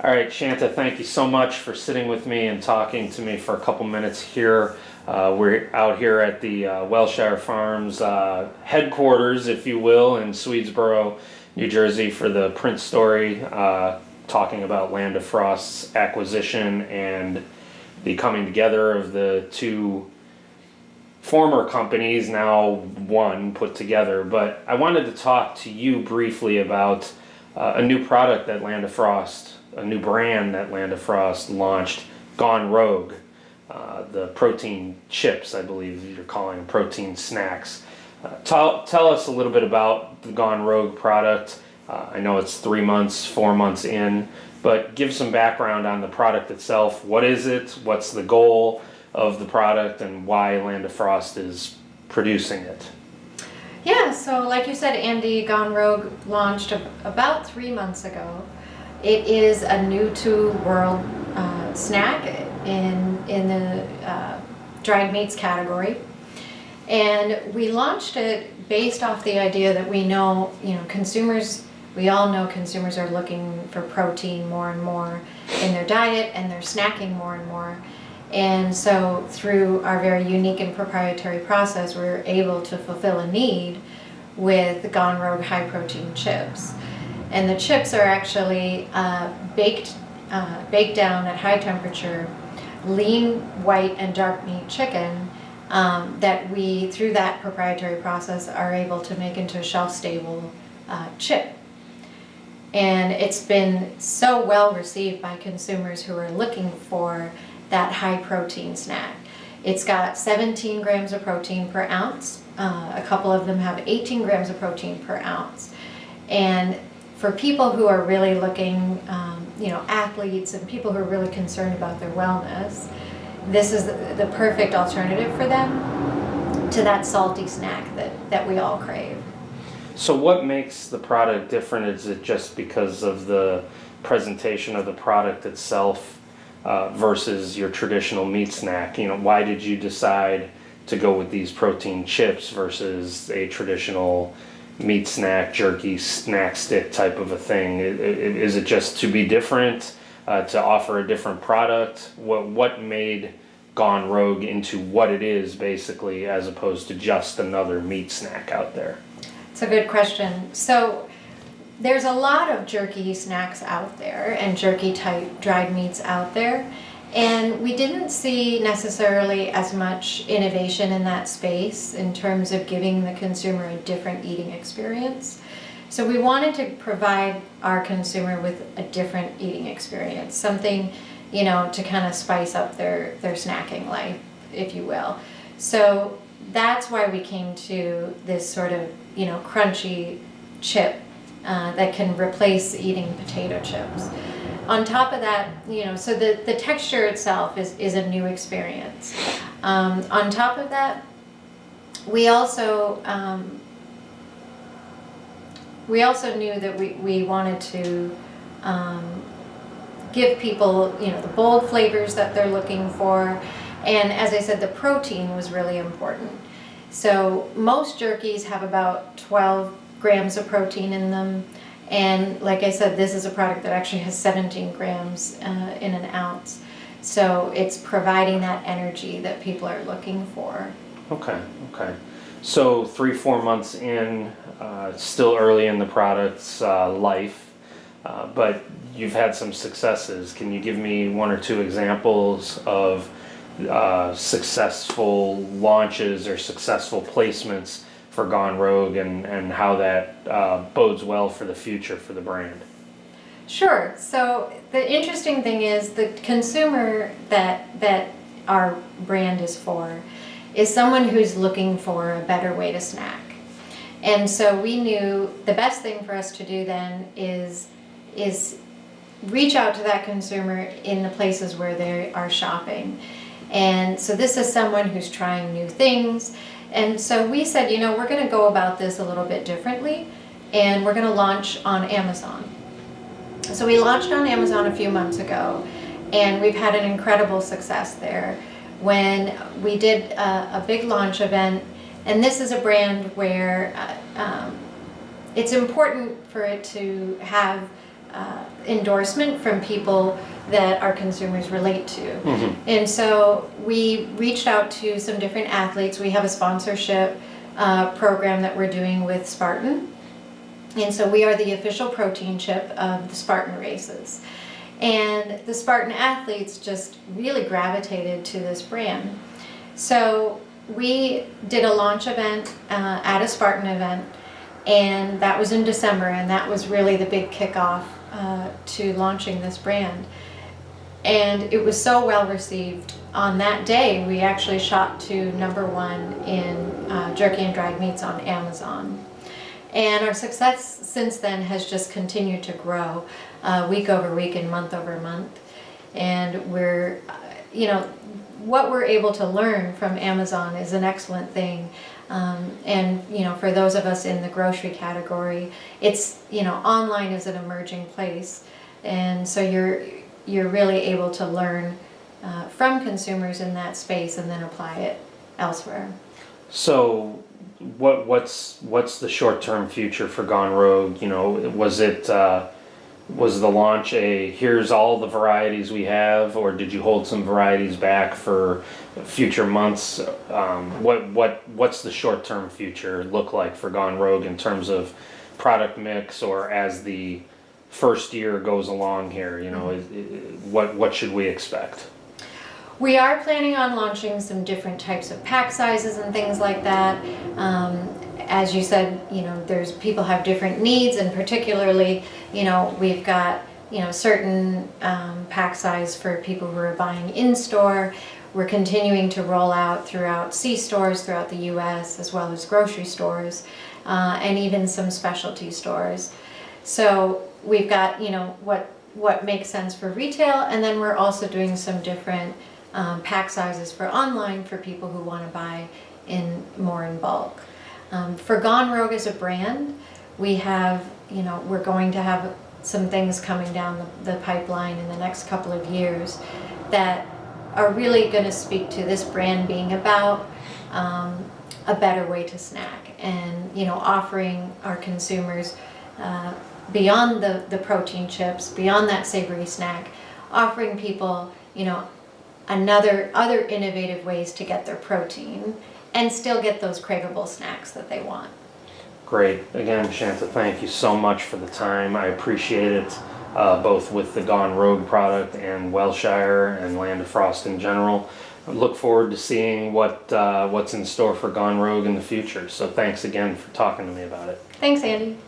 All right, Shanta, thank you so much for sitting with me and talking to me for a couple minutes here. We're out here at the Wellshire Farms headquarters, if you will, in Swedesboro, New Jersey for the print story, talking about Land of Frost's acquisition and the coming together of the two former companies, now one put together. But I wanted to talk to you briefly about a new product that Land of Frost, a new brand that Land of Frost launched, Gone Rogue. The protein chips, I believe you're calling them, protein snacks. Tell us a little bit about the Gone Rogue product. I know it's 3 months, 4 months in, but give some background on the product itself. What is it? What's the goal of the product, and why Land of Frost is producing it? Yeah, so like you said, Andy, Gone Rogue launched about 3 months ago. It is a new to world snack in the dried meats category, and we launched it based off the idea that we know, consumers. We all know consumers are looking for protein more and more in their diet, and they're snacking more and more. And so through our very unique and proprietary process, we're able to fulfill a need with the Gone Rogue high protein chips. And the chips are actually baked down at high temperature, lean, white, and dark meat chicken that we, through that proprietary process, are able to make into a shelf-stable chip. And it's been so well received by consumers who are looking for that high protein snack. It's got 17 grams of protein per ounce. A couple of them have 18 grams of protein per ounce. And for people who are really looking, athletes and people who are really concerned about their wellness, this is the perfect alternative for them to that salty snack that we all crave. So what makes the product different? Is it just because of the presentation of the product itself versus your traditional meat snack? Why did you decide to go with these protein chips versus a traditional meat snack, jerky, snack stick type of a thing? Is it just to be different, to offer a different product? What made Gone Rogue into what it is, basically, as opposed to just another meat snack out there? It's a good question. So there's a lot of jerky snacks out there and jerky type dried meats out there, and we didn't see necessarily as much innovation in that space in terms of giving the consumer a different eating experience. So we wanted to provide our consumer with a different eating experience, something, to kind of spice up their snacking life, if you will. So that's why we came to this sort of, crunchy chip that can replace eating potato chips. On top of that, so the texture itself is a new experience. On top of that, we also knew that we wanted to give people, the bold flavors that they're looking for. And as I said, the protein was really important. So most jerkies have about 12 grams of protein in them. And like I said, this is a product that actually has 17 grams in an ounce. So it's providing that energy that people are looking for. Okay. So 3-4 months in, still early in the product's life, but you've had some successes. Can you give me 1 or 2 examples of successful launches or successful placements for Gone Rogue, and how that bodes well for the future for the brand? Sure. So the interesting thing is the consumer that our brand is for is someone who's looking for a better way to snack. And so we knew the best thing for us to do then is reach out to that consumer in the places where they are shopping. And so this is someone who's trying new things. And so we said, we're going to go about this a little bit differently, and we're going to launch on Amazon. So we launched on Amazon a few months ago, and we've had an incredible success there. When we did a big launch event, and this is a brand where it's important for it to have endorsement from people that our consumers relate to. And so we reached out to some different athletes. We have a sponsorship program that we're doing with Spartan. And so we are the official protein chip of the Spartan races. And the Spartan athletes just really gravitated to this brand. So we did a launch event at a Spartan event, and that was in December, and that was really the big kickoff to launching this brand. And it was so well received. On that day, we actually shot to #1 in jerky and dried meats on Amazon. And our success since then has just continued to grow week over week and month over month. And we're, what we're able to learn from Amazon is an excellent thing. And, for those of us in the grocery category, it's, online is an emerging place. And so you're really able to learn from consumers in that space and then apply it elsewhere. So what's the short-term future for Gone Rogue? Was the launch here's all the varieties we have, or did you hold some varieties back for future months? What's the short-term future look like for Gone Rogue in terms of product mix, or as the first year goes along here? What should we expect? We are planning on launching some different types of pack sizes and things like that. As you said, there's people have different needs, and particularly, we've got, certain pack size for people who are buying in store. We're continuing to roll out throughout C-stores throughout the U.S. as well as grocery stores, and even some specialty stores. So we've got, what makes sense for retail, and then we're also doing some different pack sizes for online for people who want to buy more in bulk. For Gone Rogue as a brand, we have, we're going to have some things coming down the pipeline in the next couple of years that are really going to speak to this brand being about a better way to snack, and offering our consumers beyond the protein chips, beyond that savory snack, offering people other innovative ways to get their protein and still get those craveable snacks that they want. Great. Again, Shanta, thank you so much for the time. I appreciate it, both with the Gone Rogue product and Welshire and Land of Frost in general. I look forward to seeing what's in store for Gone Rogue in the future. So thanks again for talking to me about it. Thanks, Andy.